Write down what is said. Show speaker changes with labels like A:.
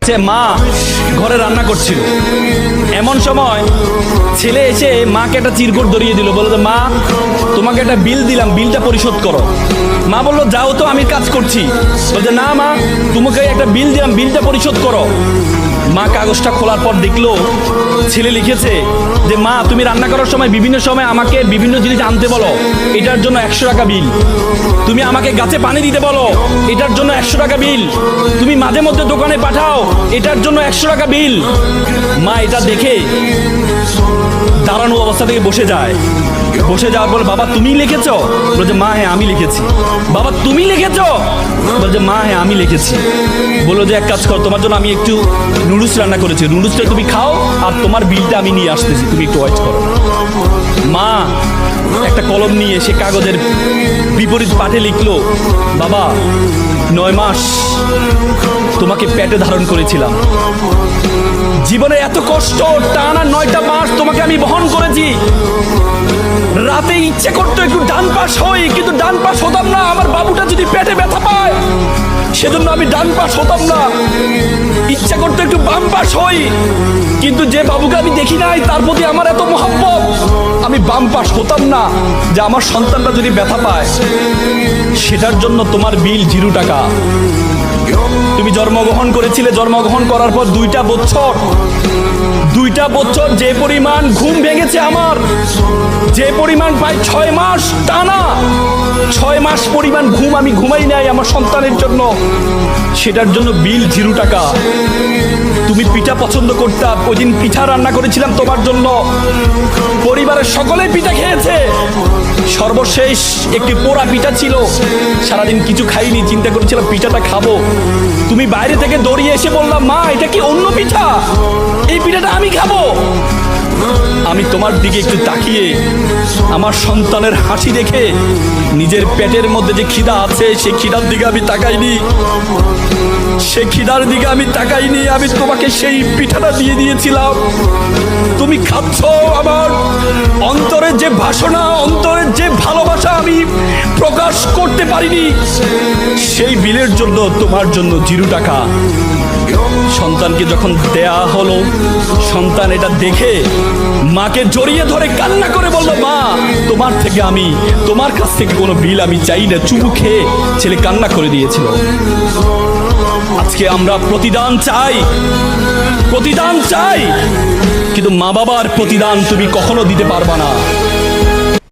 A: সে মা ঘরে রান্না করছিল, এমন সময় ছেলে এসে মাকে একটা চিরকুট ধরিয়ে দিল, বললো যে মা তোমাকে একটা বিল দিলাম, বিলটা পরিশোধ করো। মা বললো যাও তো, আমি কাজ করছি। বলছে না মা, তোমাকে একটা বিল দিলাম, বিলটা পরিশোধ করো। মা কাগজটা খোলার পর দেখলো ছেলে লিখেছে যে মা তুমি রান্না করার সময় বিভিন্ন সময় আমাকে বিভিন্ন জিনিস আনতে বলো, এটার জন্য 100 টাকা বিল। তুমি আমাকে গাছে পানি দিতে বলো, এটার জন্য 100 টাকা বিল। তুমি মাঝে মধ্যে দোকানে পাঠাও, এটার জন্য 100 টাকা বিল। মা এটা দেখে দাঁড়ানো অবস্থা থেকে বসে যায়। বসে যাওয়ার পর বাবা তুমি লিখেছ? বলছে মা হ্যাঁ আমি লিখেছি। বাবা তুমি লিখেছ? বলছে মা হ্যাঁ আমি লিখেছি। বললো যে এক কাজ কর, তোমার জন্য আমি একটু নুডলস রান্না করেছি, নুডলসটা তুমি খাও আর তোমার বিলটা আমি নিয়ে আসতেছি, তুমি একটু ওয়েট করো। মা একটা কলম নিয়ে সে কাগজের বিপরীত পাঠে লিখলো, বাবা 9 মাস তোমাকে পেটে ধারণ করেছিলাম, জীবনে এত কষ্ট টানা 9টা মাস তোমাকে আমি বহন করেছি। রাতে ইচ্ছে করতো একটু ডান পাশ হই, কিন্তু ডান পাশ হতাম না। আমার বাবুটা যদি পেটে ব্যথা পায় সেজন্য আমি ডান পাশ হতাম না। ইচ্ছা করতো একটু বাম পাশ হই, কিন্তু যে বাবুকে আমি দেখি নাই তার প্রতি আমার এত মহব্বত, আমি বাম পাশ হতাম না যে আমার সন্তানটা যদি ব্যথা পায়। সেটার জন্য তোমার বিল 0 টাকা। তুমি জন্মগ্রহণ করেছিলে, জন্মগ্রহণ করার পর 2টা বছর যে পরিমাণ ঘুম ভেঙেছে আমার, যে পরিমাণ প্রায় 6 মাস টানা 6 মাস পরিমাণ ঘুম আমি ঘুমাই নাই আমার সন্তানের জন্য, সেটার জন্য বিল 0 টাকা। তুমি পিঠা পছন্দ করতাম, ওই দিন পিঠা রান্না করেছিলাম তোমার জন্য, পরিবারের সকলেই পিঠা খেয়েছে। সর্বশেষ একটি পোড়া পিঠা ছিল, সারাদিন কিছু খাইনি, চিন্তা করেছিলাম পিঠাটা খাবো। তুমি বাইরে থেকে দৌড়িয়ে এসে বললাম মা এটা কি অন্য পিঠা, এই পিঠাটা আমি খাবো। আমি তোমার দিকে একটু তাকিয়ে আমার সন্তানের হাসি দেখে নিজের পেটের মধ্যে যে খিদা আছে সেই খিদার দিকে আমি তাকাইনি, সেই খিদার দিকে আমি তাকাইনি। আমি তোমাকে সেই পিঠাটা দিয়ে দিয়েছিলাম, তুমি খাচ্ছ। আমার অন্তরের যে বাসনা, অন্তরের যে ভালোবাসা আমি প্রকাশ করতে পারিনি, সেই বিলের জন্য তোমার জন্য 0 টাকা। সন্তানকে যখন দেয়া হলো, সন্তান এটা দেখে মাকে জড়িয়ে ধরে কান্না করে বলল মা তোমার কাছ থেকে কোনো বিল আমি চাই না। চুমু খেয়ে ছেলে কান্না করে দিয়েছিল। আজকে আমরা প্রতিদান চাই, কিন্তু মা বাবার প্রতিদান তুমি কখনো দিতে পারবা না।